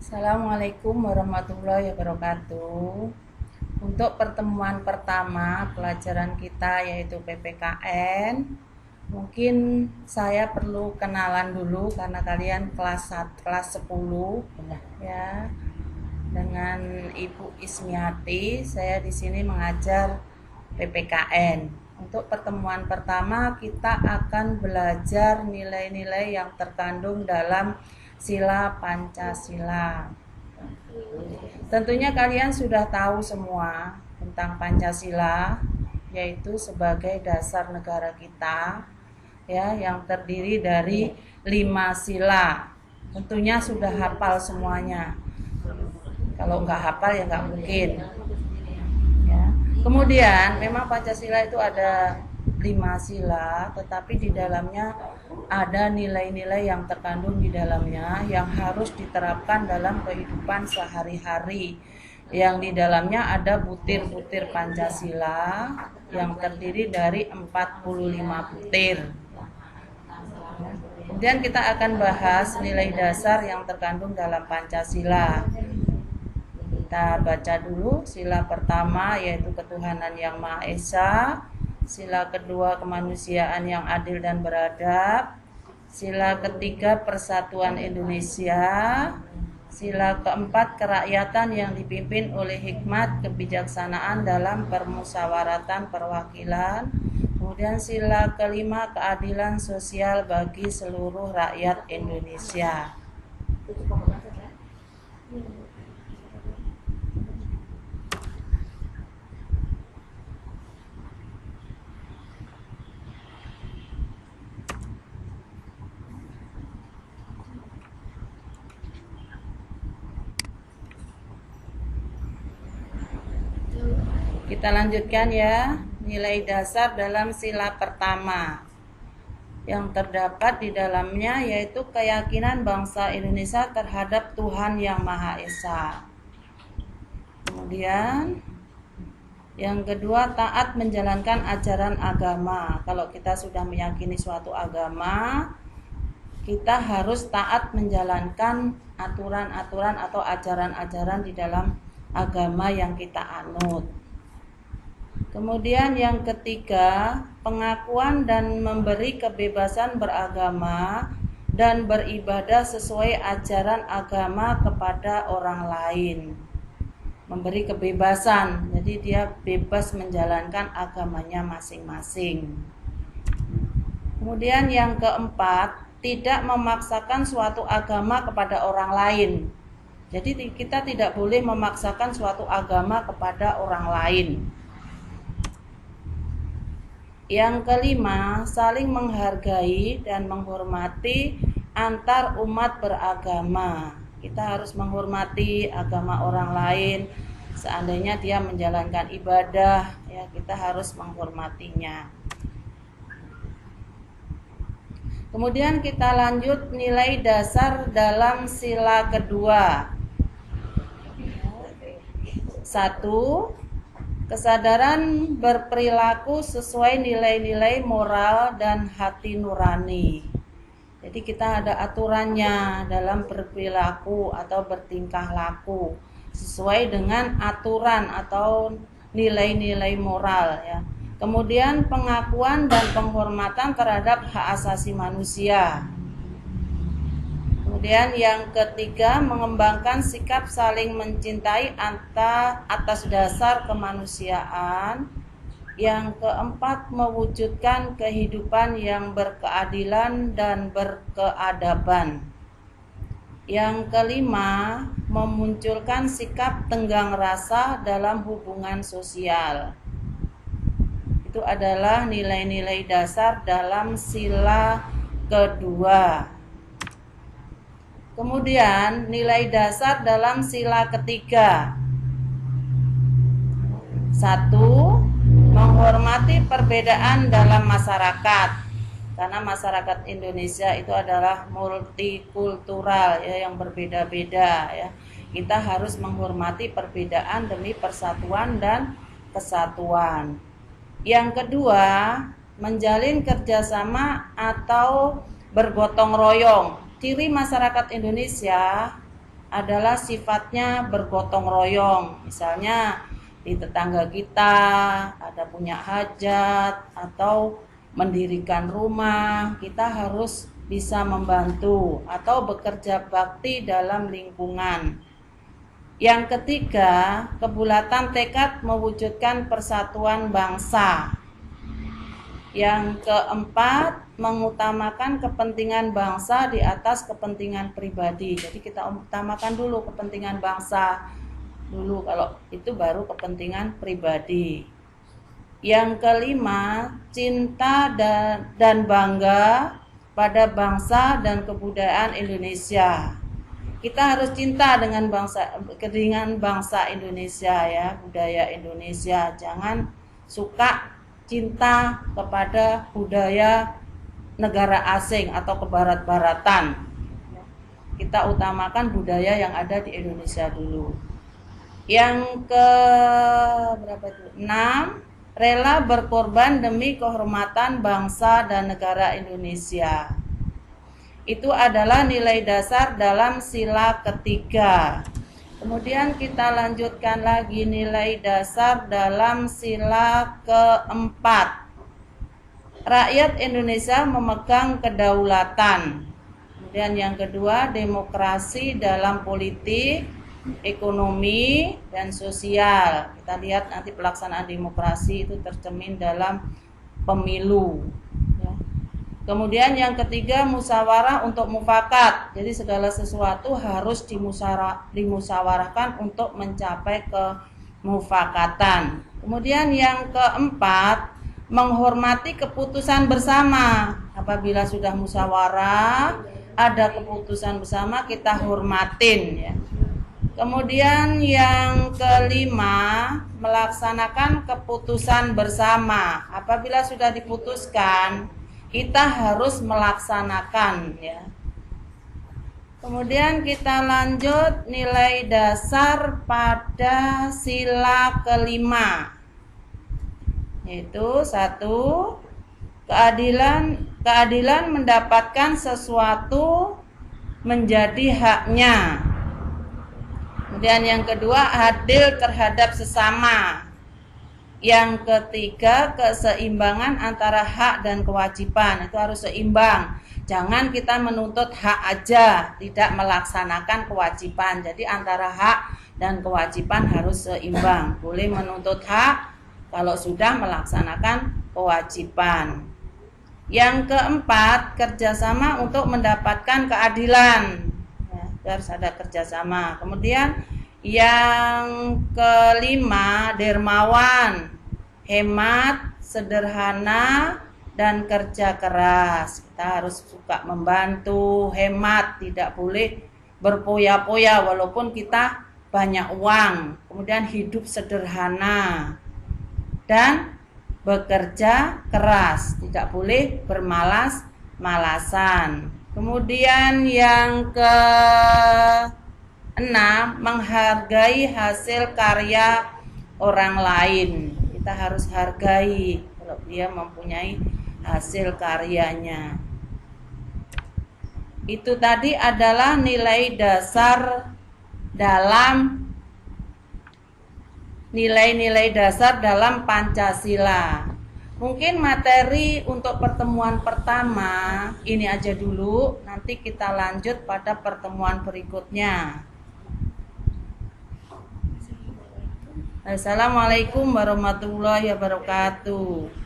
Assalamualaikum warahmatullahi wabarakatuh. Untuk pertemuan pertama pelajaran kita yaitu PPKN, mungkin saya perlu kenalan dulu karena kalian kelas 1, kelas 10 ya. Dengan Ibu Ismiati, saya di sini mengajar PPKN. Untuk pertemuan pertama kita akan belajar nilai-nilai yang terkandung dalam sila Pancasila. Tentunya kalian sudah tahu semua tentang Pancasila, yaitu sebagai dasar negara kita ya, yang terdiri dari 5 sila. Tentunya sudah hafal semuanya. Kalau nggak hafal ya nggak mungkin ya. Kemudian memang Pancasila itu ada 5 sila, tetapi di dalamnya ada nilai-nilai yang terkandung di dalamnya yang harus diterapkan dalam kehidupan sehari-hari. Yang di dalamnya ada butir-butir Pancasila yang terdiri dari 45 butir. Kemudian kita akan bahas nilai dasar yang terkandung dalam Pancasila. Kita baca dulu sila pertama yaitu ketuhanan yang Maha Esa, sila kedua kemanusiaan yang adil dan beradab, sila ketiga persatuan Indonesia, sila keempat kerakyatan yang dipimpin oleh hikmat kebijaksanaan dalam permusyawaratan perwakilan, kemudian sila kelima keadilan sosial bagi seluruh rakyat Indonesia. Kita lanjutkan ya, nilai dasar dalam sila pertama yang terdapat di dalamnya yaitu keyakinan bangsa Indonesia terhadap Tuhan yang Maha Esa. Kemudian yang kedua, taat menjalankan ajaran agama. Kalau kita sudah meyakini suatu agama, kita harus taat menjalankan aturan-aturan atau ajaran-ajaran di dalam agama yang kita anut. Kemudian yang ketiga, pengakuan dan memberi kebebasan beragama dan beribadah sesuai ajaran agama kepada orang lain. Memberi kebebasan, jadi dia bebas menjalankan agamanya masing-masing. Kemudian yang keempat, tidak memaksakan suatu agama kepada orang lain. Jadi kita tidak boleh memaksakan suatu agama kepada orang lain. Yang kelima, saling menghargai dan menghormati antar umat beragama. Kita harus menghormati agama orang lain. Seandainya dia menjalankan ibadah, ya kita harus menghormatinya. Kemudian kita lanjut nilai dasar dalam sila kedua. 1. Kesadaran berperilaku sesuai nilai-nilai moral dan hati nurani. Jadi kita ada aturannya dalam berperilaku atau bertingkah laku sesuai dengan aturan atau nilai-nilai moral ya. Kemudian pengakuan dan penghormatan terhadap hak asasi manusia. Kemudian yang ketiga, mengembangkan sikap saling mencintai atas dasar kemanusiaan. Yang keempat, mewujudkan kehidupan yang berkeadilan dan berkeadaban. Yang kelima, memunculkan sikap tenggang rasa dalam hubungan sosial. Itu adalah nilai-nilai dasar dalam sila kedua. Kemudian nilai dasar dalam sila ketiga. 1. Menghormati perbedaan dalam masyarakat. Karena masyarakat Indonesia itu adalah multikultural ya, yang berbeda-beda ya. Kita harus menghormati perbedaan demi persatuan dan kesatuan. Yang kedua, menjalin kerjasama atau bergotong royong. Ciri masyarakat Indonesia adalah sifatnya bergotong royong. Misalnya di tetangga kita ada punya hajat atau mendirikan rumah, kita harus bisa membantu atau bekerja bakti dalam lingkungan. Yang ketiga, kebulatan tekad mewujudkan persatuan bangsa. Yang keempat, mengutamakan kepentingan bangsa di atas kepentingan pribadi. Jadi kita utamakan dulu kepentingan bangsa dulu, kalau itu baru kepentingan pribadi. Yang kelima, cinta dan bangga pada bangsa dan kebudayaan Indonesia. Kita harus cinta dengan bangsa Indonesia ya, budaya Indonesia. Jangan suka cinta kepada budaya negara asing atau kebarat-baratan. Kita utamakan budaya yang ada di Indonesia dulu. Yang ke berapa itu? 6, rela berkorban demi kehormatan bangsa dan negara Indonesia. Itu adalah nilai dasar dalam sila ketiga. Kemudian kita lanjutkan lagi nilai dasar dalam sila keempat. Rakyat Indonesia memegang kedaulatan. Kemudian yang kedua, demokrasi dalam politik, ekonomi, dan sosial. Kita lihat nanti pelaksanaan demokrasi itu tercermin dalam pemilu. Kemudian yang ketiga, musyawarah untuk mufakat. Jadi segala sesuatu harus dimusyawarahkan untuk mencapai kemufakatan. Kemudian yang keempat, menghormati keputusan bersama. Apabila sudah musyawarah, ada keputusan bersama, kita hormatin ya. Kemudian yang kelima, melaksanakan keputusan bersama. Apabila sudah diputuskan, kita harus melaksanakan ya. Kemudian kita lanjut nilai dasar pada sila kelima, yaitu 1, keadilan mendapatkan sesuatu menjadi haknya. Kemudian yang kedua, adil terhadap sesama. Yang ketiga, keseimbangan antara hak dan kewajiban. Itu harus seimbang. Jangan kita menuntut hak aja, tidak melaksanakan kewajiban. Jadi antara hak dan kewajiban harus seimbang. Boleh menuntut hak kalau sudah melaksanakan kewajiban. Yang keempat, kerjasama untuk mendapatkan keadilan. Ya, harus ada kerjasama. Kemudian yang kelima, dermawan, hemat, sederhana, dan kerja keras. Kita harus suka membantu, hemat, tidak boleh berpoya-poya walaupun kita banyak uang. Kemudian hidup sederhana dan bekerja keras, tidak boleh bermalas-malasan. Kemudian yang ke-6, menghargai hasil karya orang lain. Kita harus hargai kalau dia mempunyai hasil karyanya. Itu tadi adalah nilai dasar dalam nilai-nilai dasar dalam Pancasila. Mungkin materi untuk pertemuan pertama ini aja dulu, nanti kita lanjut pada pertemuan berikutnya. Assalamualaikum warahmatullahi wabarakatuh.